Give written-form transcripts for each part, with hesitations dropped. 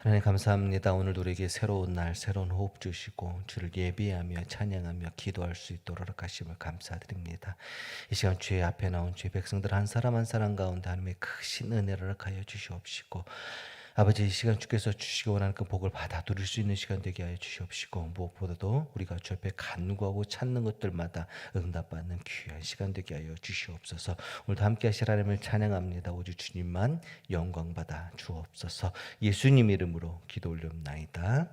하나님 감사합니다. 오늘 우리에게 새로운 날, 새로운 호흡 주시고 주를 예비하며 찬양하며 기도할 수 있도록 하심을 감사드립니다. 이 시간 주의 앞에 나온 주의 백성들 한 사람 한 사람 가운데 하나님의 크신 은혜를 가하여 주시옵시고, 아버지 이 시간 주께서 주시기 원하는 그 복을 받아 누릴 수 있는 시간 되게 하여 주시옵시고, 무엇보다도 우리가 주 앞에 간구하고 찾는 것들마다 응답받는 귀한 시간 되게 하여 주시옵소서. 오늘도 함께 하실 하나님을 찬양합니다. 오직 주님만 영광받아 주옵소서. 예수님 이름으로 기도 올려옵나이다.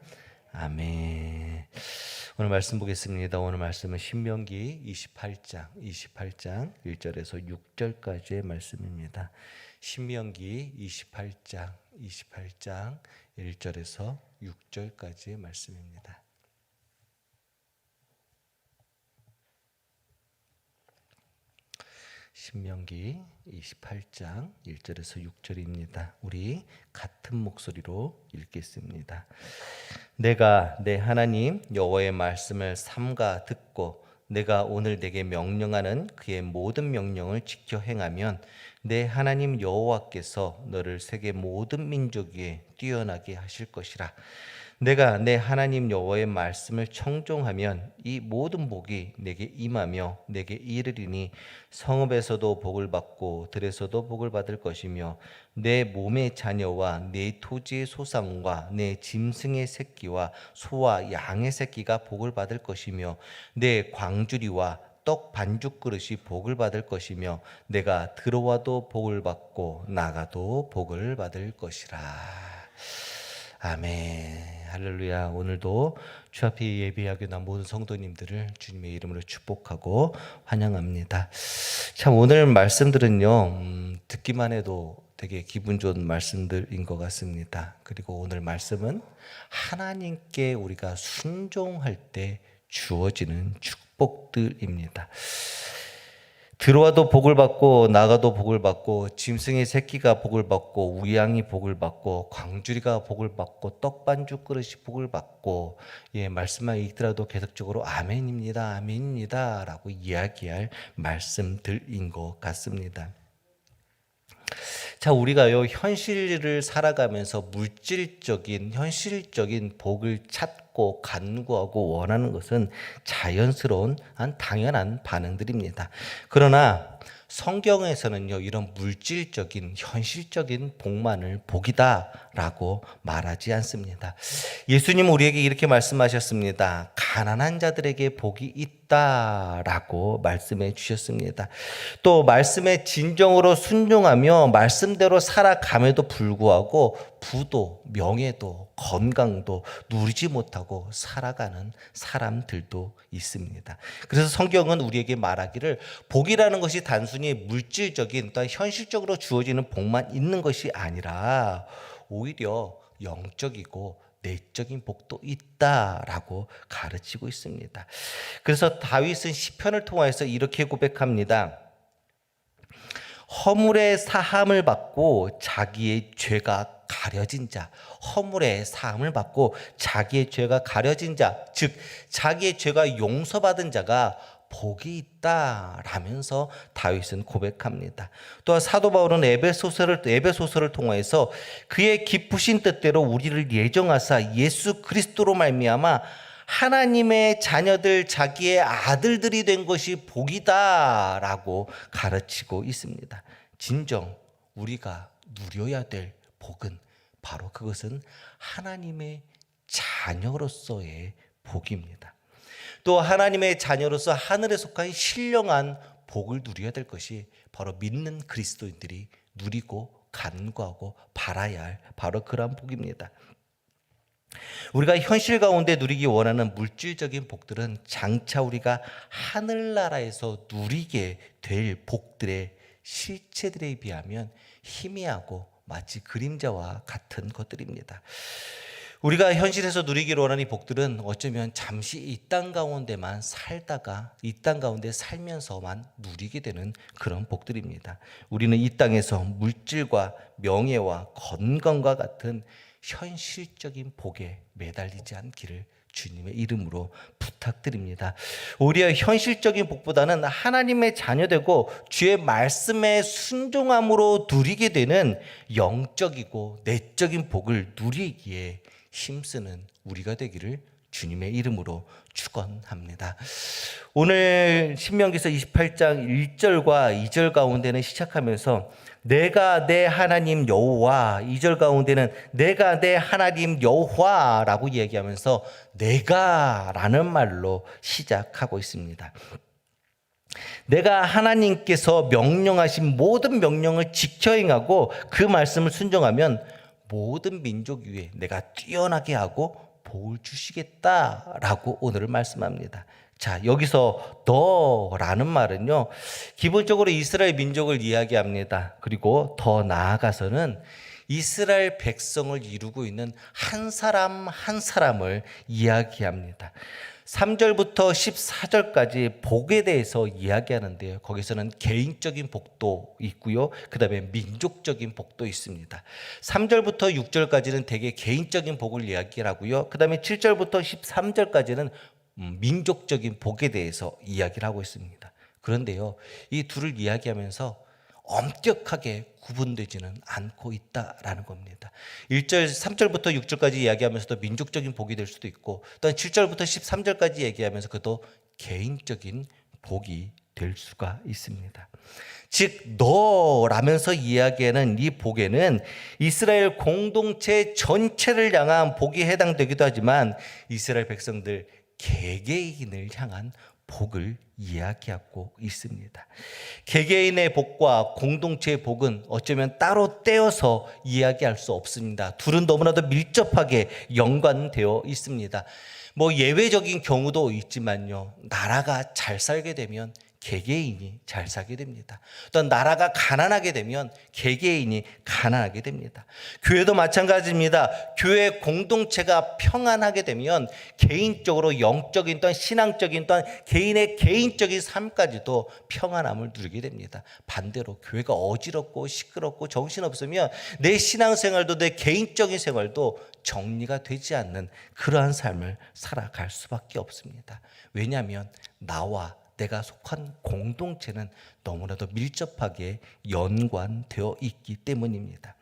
아멘. 오늘 말씀 보겠습니다. 오늘 말씀은 신명기 28장 1절에서 6절까지의 말씀입니다. 신명기 28장 1절에서 6절까지의 말씀입니다. 신명기 28장 1절에서 6절입니다. 우리 같은 목소리로 읽겠습니다. 내가 내 하나님 여호와의 말씀을 삼가 듣고 내가 오늘 내게 명령하는 그의 모든 명령을 지켜 행하면 내 하나님 여호와께서 너를 세계 모든 민족 위에 뛰어나게 하실 것이라. 내가 내 하나님 여호와의 말씀을 청종하면 이 모든 복이 내게 임하며 내게 이르리니 성읍에서도 복을 받고 들에서도 복을 받을 것이며 내 몸의 자녀와 내 토지의 소상과 내 짐승의 새끼와 소와 양의 새끼가 복을 받을 것이며 내 광주리와 떡 반죽 그릇이 복을 받을 것이며 내가 들어와도 복을 받고 나가도 복을 받을 것이라. 아멘. 할렐루야. 오늘도 주 앞에 예배하게 난 모든 성도님들을 주님의 이름으로 축복하고 환영합니다. 참 오늘 말씀들은요, 듣기만 해도 되게 기분 좋은 말씀들인 것 같습니다. 그리고 오늘 말씀은 하나님께 우리가 순종할 때 주어지는 축복들입니다. 들어와도 복을 받고 나가도 복을 받고 짐승의 새끼가 복을 받고 우양이 복을 받고 광주리가 복을 받고 떡반죽 그릇이 복을 받고, 말씀만 읽더라도 계속적으로 아멘입니다, 아멘입니다 라고 이야기할 말씀들인 것 같습니다. 자, 우리가요 현실을 살아가면서 물질적인 현실적인 복을 찾고 간구하고 원하는 것은 자연스러운 당연한 반응들입니다. 그러나 성경에서는요 이런 물질적인 현실적인 복만을 복이다라고 말하지 않습니다. 예수님은 우리에게 이렇게 말씀하셨습니다. 가난한 자들에게 복이 있다라고 말씀해 주셨습니다. 또 말씀에 진정으로 순종하며 말씀대로 살아감에도 불구하고 부도 명예도 건강도 누리지 못하고 살아가는 사람들도 있습니다. 그래서 성경은 우리에게 말하기를 복이라는 것이 단순히 물질적인 또는 현실적으로 주어지는 복만 있는 것이 아니라 오히려 영적이고 내적인 복도 있다라고 가르치고 있습니다. 그래서 다윗은 시편을 통해서 이렇게 고백합니다. 허물의 사함을 받고 자기의 죄가 가려진 자, 허물의 사함을 받고 자기의 죄가 가려진 자, 즉 자기의 죄가 용서받은 자가 복이 있다라면서 다윗은 고백합니다. 또 사도 바울은 에베소서를 통해서 그의 기쁘신 뜻대로 우리를 예정하사 예수 그리스도로 말미암아 하나님의 자녀들 자기의 아들들이 된 것이 복이다라고 가르치고 있습니다. 진정 우리가 누려야 될 복은 바로 그것은 하나님의 자녀로서의 복입니다. 또 하나님의 자녀로서 하늘에 속한 신령한 복을 누려야 될 것이 바로 믿는 그리스도인들이 누리고 간구하고 바라야 할 바로 그러한 복입니다. 우리가 현실 가운데 누리기 원하는 물질적인 복들은 장차 우리가 하늘나라에서 누리게 될 복들의 실체들에 비하면 희미하고 마치 그림자와 같은 것들입니다. 우리가 현실에서 누리기로 원하는 이 복들은 어쩌면 잠시 이 땅 가운데만 살다가 이 땅 가운데 살면서만 누리게 되는 그런 복들입니다. 우리는 이 땅에서 물질과 명예와 건강과 같은 현실적인 복에 매달리지 않기를 주님의 이름으로 부탁드립니다. 오히려 현실적인 복보다는 하나님의 자녀되고 주의 말씀에 순종함으로 누리게 되는 영적이고 내적인 복을 누리기에 힘쓰는 우리가 되기를 주님의 이름으로 축원합니다. 오늘 신명기서 28장 1절과 2절 가운데는 시작하면서 내가 내 하나님 여호와, 2절 가운데는 내가 내 하나님 여호와라고 얘기하면서 내가라는 말로 시작하고 있습니다. 내가 하나님께서 명령하신 모든 명령을 지켜 행하고 그 말씀을 순종하면 모든 민족 위에 내가 뛰어나게 하고 복을 주시겠다라고 오늘 말씀합니다. 자, 여기서 너라는 말은요, 기본적으로 이스라엘 민족을 이야기합니다. 그리고 더 나아가서는 이스라엘 백성을 이루고 있는 한 사람 한 사람을 이야기합니다. 3절부터 14절까지 복에 대해서 이야기하는데요. 거기서는 개인적인 복도 있고요. 그 다음에 민족적인 복도 있습니다. 3절부터 6절까지는 대개 개인적인 복을 이야기하고요. 그 다음에 7절부터 13절까지는 민족적인 복에 대해서 이야기를 하고 있습니다. 그런데요, 이 둘을 이야기하면서 엄격하게 구분되지는 않고 있다라는 겁니다. 1절, 3절부터 6절까지 이야기하면서도 민족적인 복이 될 수도 있고, 또한 7절부터 13절까지 얘기하면서 그것도 개인적인 복이 될 수가 있습니다. 즉 너라면서 이야기하는 이 복에는 이스라엘 공동체 전체를 향한 복이 해당되기도 하지만 이스라엘 백성들 개개인을 향한 복을 이야기하고 있습니다. 개개인의 복과 공동체의 복은 어쩌면 따로 떼어서 이야기할 수 없습니다. 둘은 너무나도 밀접하게 연관되어 있습니다. 뭐 예외적인 경우도 있지만요, 나라가 잘 살게 되면 개개인이 잘 살게 됩니다. 또한 나라가 가난하게 되면 개개인이 가난하게 됩니다. 교회도 마찬가지입니다. 교회 공동체가 평안하게 되면 개인적으로 영적인 또한 신앙적인 또한 개인의 개인적인 삶까지도 평안함을 누리게 됩니다. 반대로 교회가 어지럽고 시끄럽고 정신없으면 내 신앙생활도 내 개인적인 생활도 정리가 되지 않는 그러한 삶을 살아갈 수밖에 없습니다. 왜냐하면 나와 내가 속한 공동체는 너무나도 밀접하게 연관되어 있기 때문입니다.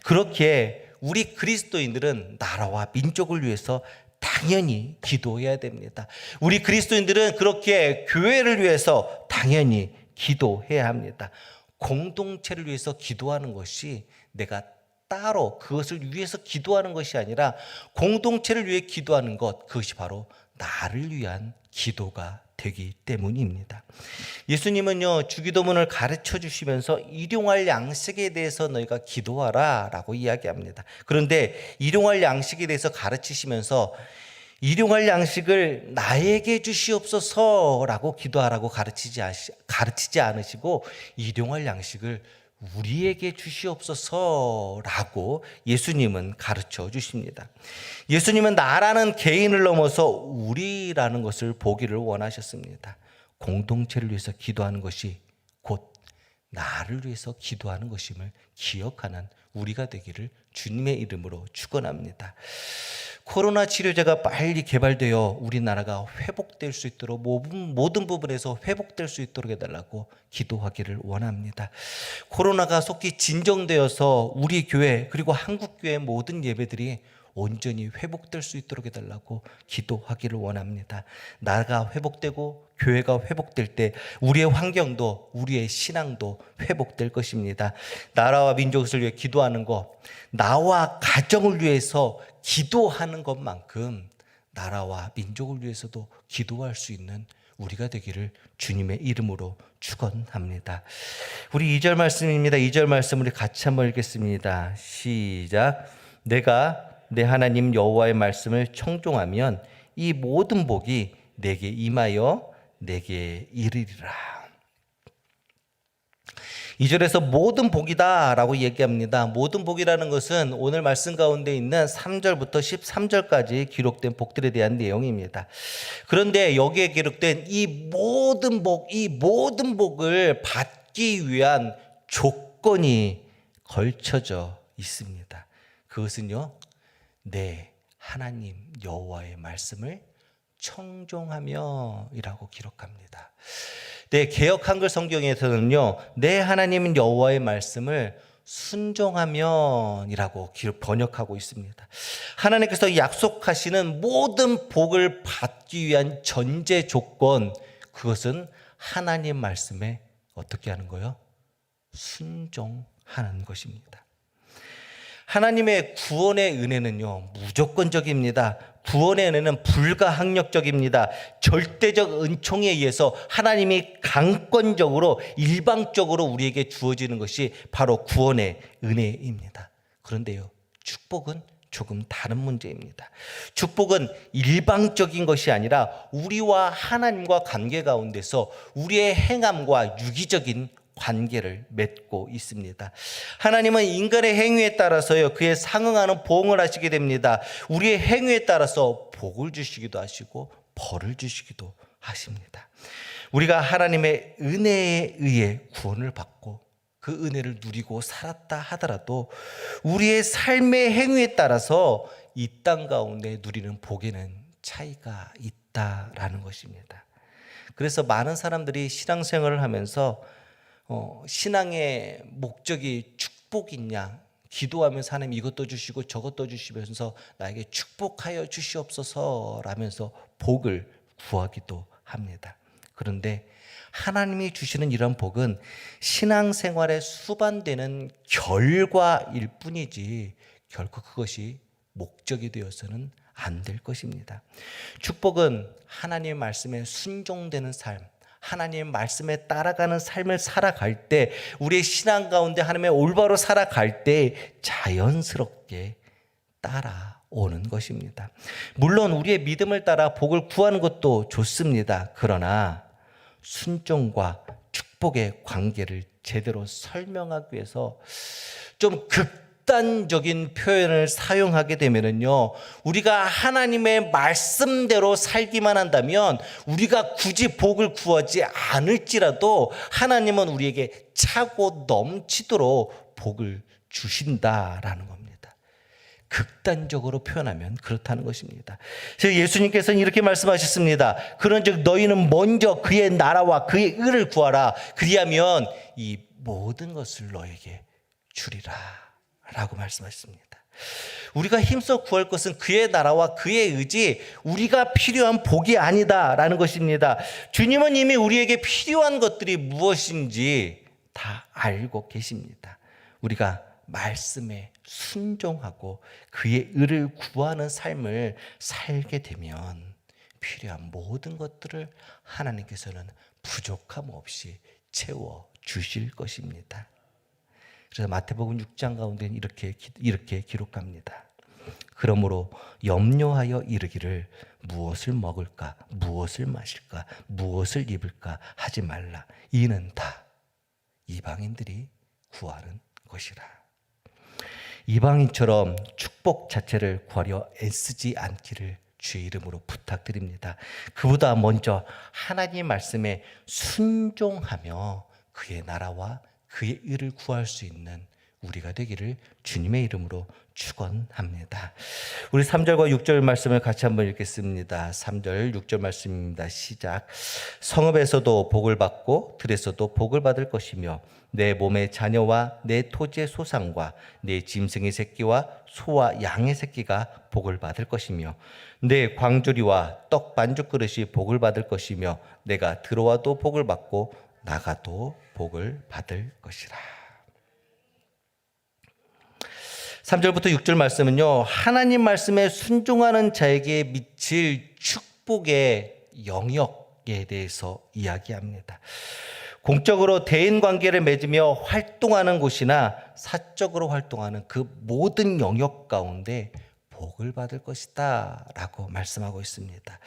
그렇게 우리 그리스도인들은 나라와 민족을 위해서 당연히 기도해야 됩니다. 우리 그리스도인들은 그렇게 교회를 위해서 당연히 기도해야 합니다. 공동체를 위해서 기도하는 것이 내가 따로 그것을 위해서 기도하는 것이 아니라 공동체를 위해 기도하는 것, 그것이 바로 나를 위한 기도가 되기 때문입니다. 예수님은요, 주기도문을 가르쳐 주시면서 일용할 양식에 대해서 너희가 기도하라 라고 이야기합니다. 그런데 일용할 양식에 대해서 가르치시면서 일용할 양식을 나에게 주시옵소서 라고 기도하라고 가르치지 않으시고 일용할 양식을 우리에게 주시옵소서라고 예수님은 가르쳐 주십니다. 예수님은 나라는 개인을 넘어서 우리라는 것을 보기를 원하셨습니다. 공동체를 위해서 기도하는 것이 곧 나를 위해서 기도하는 것임을 기억하는 우리가 되기를 주님의 이름으로 축원합니다. 코로나 치료제가 빨리 개발되어 우리나라가 회복될 수 있도록 모든 부분에서 회복될 수 있도록 해달라고 기도하기를 원합니다. 코로나가 속히 진정되어서 우리 교회 그리고 한국교회 모든 예배들이 온전히 회복될 수 있도록 해달라고 기도하기를 원합니다. 나라가 회복되고 교회가 회복될 때 우리의 환경도 우리의 신앙도 회복될 것입니다. 나라와 민족을 위해 기도하는 것, 나와 가정을 위해서 기도하는 것만큼 나라와 민족을 위해서도 기도할 수 있는 우리가 되기를 주님의 이름으로 축원합니다. 우리 2절 말씀입니다. 2절 말씀 우리 같이 한번 읽겠습니다. 시작. 내가 내 하나님 여호와의 말씀을 청종하면 이 모든 복이 내게 임하여 내게 이르리라. 2절에서 모든 복이다 라고 얘기합니다. 모든 복이라는 것은 오늘 말씀 가운데 있는 3절부터 13절까지 기록된 복들에 대한 내용입니다. 그런데 여기에 기록된 이 모든 복을 받기 위한 조건이 걸쳐져 있습니다. 그것은요, 내 하나님 여호와의 말씀을 청종하며 이라고 기록합니다. 네, 개역 한글 성경에서는요, 내 하나님 여호와의 말씀을 순종하면 이라고 번역하고 있습니다. 하나님께서 약속하시는 모든 복을 받기 위한 전제 조건, 그것은 하나님 말씀에 어떻게 하는 거예요? 순종하는 것입니다. 하나님의 구원의 은혜는요, 무조건적입니다. 구원의 은혜는 불가항력적입니다. 절대적 은총에 의해서 하나님이 강권적으로 일방적으로 우리에게 주어지는 것이 바로 구원의 은혜입니다. 그런데요, 축복은 조금 다른 문제입니다. 축복은 일방적인 것이 아니라 우리와 하나님과 관계 가운데서 우리의 행함과 유기적인 관계를 맺고 있습니다. 하나님은 인간의 행위에 따라서요, 그에 상응하는 보응을 하시게 됩니다. 우리의 행위에 따라서 복을 주시기도 하시고 벌을 주시기도 하십니다. 우리가 하나님의 은혜에 의해 구원을 받고 그 은혜를 누리고 살았다 하더라도 우리의 삶의 행위에 따라서 이 땅 가운데 누리는 복에는 차이가 있다라는 것입니다. 그래서 많은 사람들이 신앙생활을 하면서 신앙의 목적이 축복이냐, 기도하면서 하나님 이것도 주시고 저것도 주시면서 나에게 축복하여 주시옵소서 라면서 복을 구하기도 합니다. 그런데 하나님이 주시는 이런 복은 신앙생활에 수반되는 결과일 뿐이지 결코 그것이 목적이 되어서는 안 될 것입니다. 축복은 하나님의 말씀에 순종되는 삶, 하나님의 말씀에 따라가는 삶을 살아갈 때, 우리의 신앙 가운데 하나님의 올바로 살아갈 때 자연스럽게 따라오는 것입니다. 물론 우리의 믿음을 따라 복을 구하는 것도 좋습니다. 그러나 순종과 축복의 관계를 제대로 설명하기 위해서 좀 극단적인 표현을 사용하게 되면요, 우리가 하나님의 말씀대로 살기만 한다면 우리가 굳이 복을 구하지 않을지라도 하나님은 우리에게 차고 넘치도록 복을 주신다라는 겁니다. 극단적으로 표현하면 그렇다는 것입니다. 예수님께서는 이렇게 말씀하셨습니다. 그런즉 너희는 먼저 그의 나라와 그의 의를 구하라. 그리하면 이 모든 것을 너에게 주리라 라고 말씀하셨습니다. 우리가 힘써 구할 것은 그의 나라와 그의 의지, 우리가 필요한 복이 아니다라는 것입니다. 주님은 이미 우리에게 필요한 것들이 무엇인지 다 알고 계십니다. 우리가 말씀에 순종하고 그의 의를 구하는 삶을 살게 되면 필요한 모든 것들을 하나님께서는 부족함 없이 채워 주실 것입니다. 그래서 마태복음 6장 가운데는 이렇게 기록합니다. 그러므로 염려하여 이르기를 무엇을 먹을까, 무엇을 마실까, 무엇을 입을까 하지 말라. 이는 다 이방인들이 구하는 것이라. 이방인처럼 축복 자체를 구하려 애쓰지 않기를 주의 이름으로 부탁드립니다. 그보다 먼저 하나님 말씀에 순종하며 그의 나라와 그의 의를 구할 수 있는 우리가 되기를 주님의 이름으로 축원합니다. 우리 3절과 6절 말씀을 같이 한번 읽겠습니다. 3절 6절 말씀입니다. 시작. 성읍에서도 복을 받고 들에서도 복을 받을 것이며 내 몸의 자녀와 내 토지의 소산과 내 짐승의 새끼와 소와 양의 새끼가 복을 받을 것이며 내 광주리와 떡 반죽 그릇이 복을 받을 것이며 내가 들어와도 복을 받고 나가도 복을 받을 것이라. 3절부터 6절 말씀은요, 하나님 말씀에 순종하는 자에게 미칠 축복의 영역에 대해서 이야기합니다. 공적으로 대인관계를 맺으며 활동하는 곳이나 사적으로 활동하는 그 모든 영역 가운데 복을 받을 것이다 라고 말씀하고 있습니다.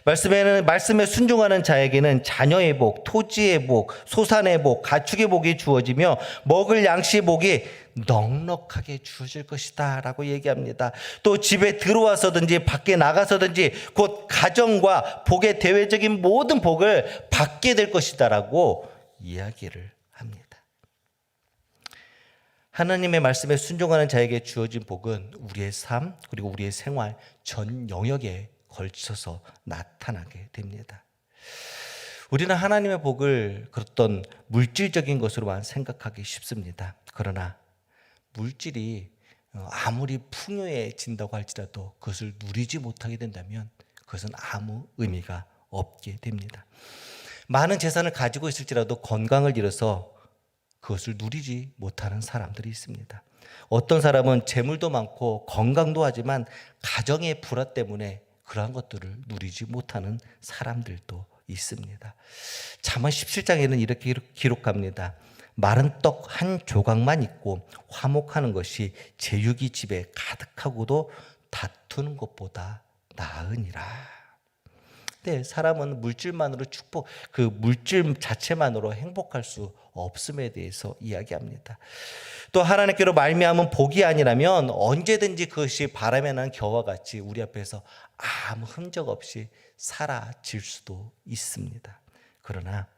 말씀에 순종하는 자에게는 자녀의 복, 토지의 복, 소산의 복, 가축의 복이 주어지며 먹을 양식의 복이 넉넉하게 주어질 것이다 라고 얘기합니다. 또 집에 들어와서든지 밖에 나가서든지 곧 가정과 복의 대외적인 모든 복을 받게 될 것이다 라고 이야기를 합니다. 하나님의 말씀에 순종하는 자에게 주어진 복은 우리의 삶 그리고 우리의 생활 전 영역에 걸쳐서 나타나게 됩니다. 우리는 하나님의 복을 그렇던 물질적인 것으로만 생각하기 쉽습니다. 그러나 물질이 아무리 풍요해진다고 할지라도 그것을 누리지 못하게 된다면 그것은 아무 의미가 없게 됩니다. 많은 재산을 가지고 있을지라도 건강을 잃어서 그것을 누리지 못하는 사람들이 있습니다. 어떤 사람은 재물도 많고 건강도 하지만 가정의 불화 때문에 그러한 것들을 누리지 못하는 사람들도 있습니다. 잠언 17장에는 이렇게 기록합니다. 마른 떡 한 조각만 있고 화목하는 것이 제육이 집에 가득하고도 다투는 것보다 나으니라. 네, 사람은 물질만으로 그 물질 자체만으로 행복할 수 없음에 대해서 이야기합니다. 또 하나님께로 말미암은 복이 아니라면 언제든지 그것이 바람에 난 겨와 같이 우리 앞에서 아무 흔적 없이 사라질 수도 있습니다. 그러나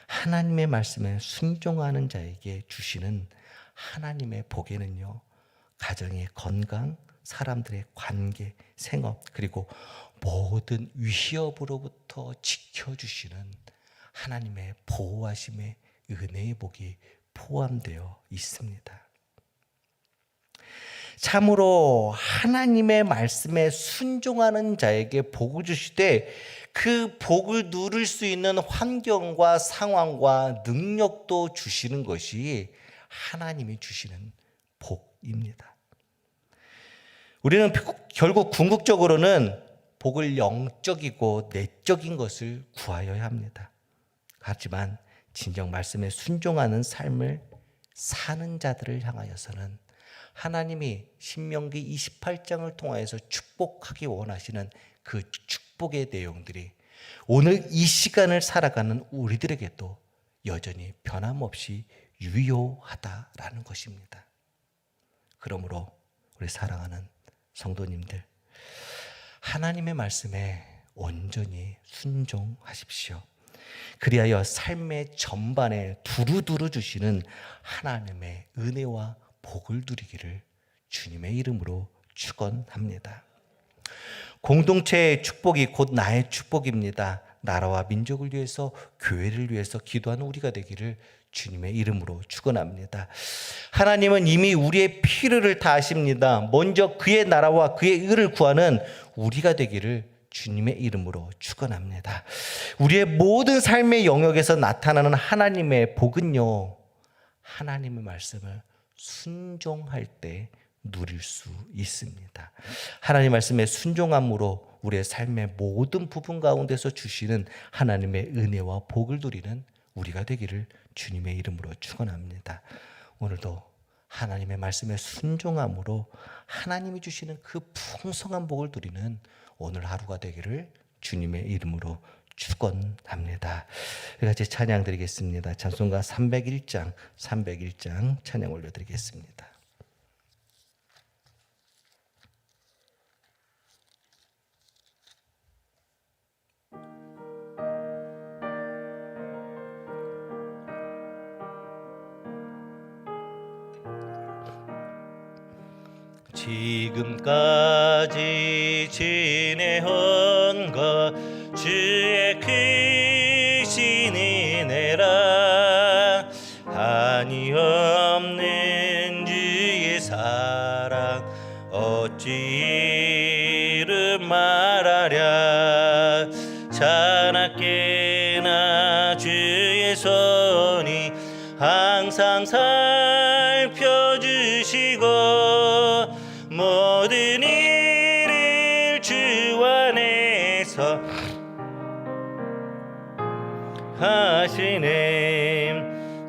하나님의 말씀에 순종하는 자에게 주시는 하나님의 복에는요, 가정의 건강, 사람들의 관계, 생업, 그리고 모든 위협으로부터 지켜주시는 하나님의 보호하심의 은혜의 복이 포함되어 있습니다. 참으로 하나님의 말씀에 순종하는 자에게 복을 주시되 그 복을 누릴 수 있는 환경과 상황과 능력도 주시는 것이 하나님이 주시는 복입니다. 우리는 결국 궁극적으로는 복을 영적이고 내적인 것을 구하여야 합니다. 하지만 진정 말씀에 순종하는 삶을 사는 자들을 향하여서는 하나님이 신명기 28장을 통하여서 축복하기 원하시는 그 축복의 내용들이 오늘 이 시간을 살아가는 우리들에게도 여전히 변함없이 유효하다라는 것입니다. 그러므로 우리 사랑하는 성도님들, 하나님의 말씀에 온전히 순종하십시오. 그리하여 삶의 전반에 두루두루 주시는 하나님의 은혜와 복을 누리기를 주님의 이름으로 축원합니다. 공동체의 축복이 곧 나의 축복입니다. 나라와 민족을 위해서, 교회를 위해서 기도하는 우리가 되기를 주님의 이름으로 축원합니다. 하나님은 이미 우리의 필요를 다 아십니다. 먼저 그의 나라와 그의 의를 구하는 우리가 되기를 주님의 이름으로 축원합니다. 우리의 모든 삶의 영역에서 나타나는 하나님의 복은요, 하나님의 말씀을 순종할 때 누릴 수 있습니다. 하나님 말씀에 순종함으로 우리의 삶의 모든 부분 가운데서 주시는 하나님의 은혜와 복을 누리는 우리가 되기를 주님의 이름으로 축원합니다. 오늘도 하나님의 말씀에 순종함으로 하나님이 주시는 그 풍성한 복을 누리는 오늘 하루가 되기를 주님의 이름으로 축원합니다. 우리 같이 찬양 드리겠습니다. 찬송가 301장 찬양 올려드리겠습니다. 지금까지 지내온 것 주의 크신 은혜라 한이 없는 주의 사랑 어찌 이루 말하랴 자나깨나 주의 손이 항상 살펴주시고 모든 일을 주 안에서 하시네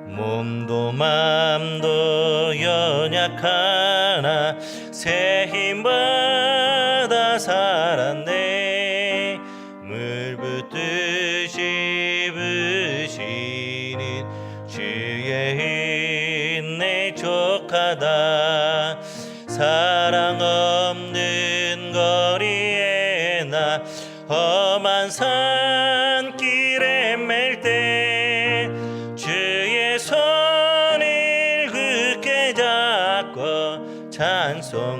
몸도 맘도 연약하나 새 힘받아 살았네 물 붓듯이 부시는 주의 은혜 족하다 사랑 없는 거리에 나 험한 산길에 맬 때 주의 손을 굳게 잡아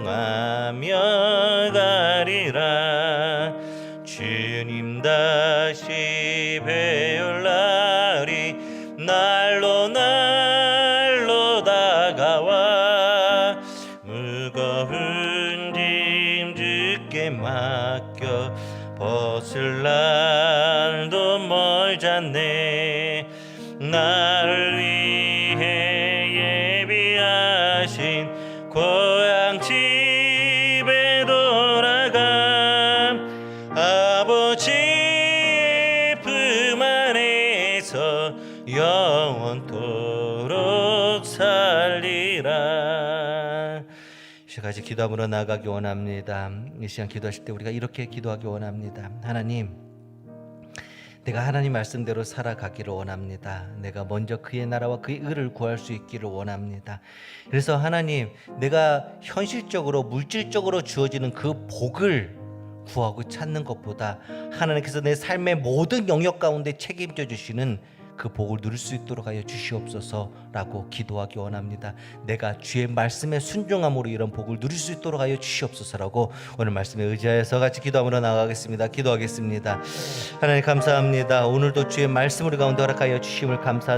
행하며 가리라. 주님 다시 배울 날이 날로 다가와 무거운 짐 주께 맡겨 벗을 날도 멀잖네. 나를 위해 예비하신 고향 집에 돌아가 아버지의 품 안에서 영원토록 살리라. 이 시간까지 기도함으로 나아가기 원합니다. 이 시간 기도하실 때 우리가 이렇게 기도하기 원합니다. 하나님, 내가 하나님 말씀대로 살아가기를 원합니다. 내가 먼저 그의 나라와 그의 의를 구할 수 있기를 원합니다. 그래서 하나님, 내가 현실적으로 물질적으로 주어지는 그 복을 구하고 찾는 것보다 하나님께서 내 삶의 모든 영역 가운데 책임져 주시는 그 복을 누릴 수 있도록 하여 주시옵소서라고 기도하기 원합니다. 내가 주의 말씀에 순종함으로 이런 복을 누릴 수 있도록 하여 주시옵소서라고 오늘 말씀에 의지하여서 같이 기도함으로 나아가겠습니다. 기도하겠습니다. 하나님 감사합니다. 오늘도 주의 말씀을 가운데 허락하여 주심을 감사드립니다.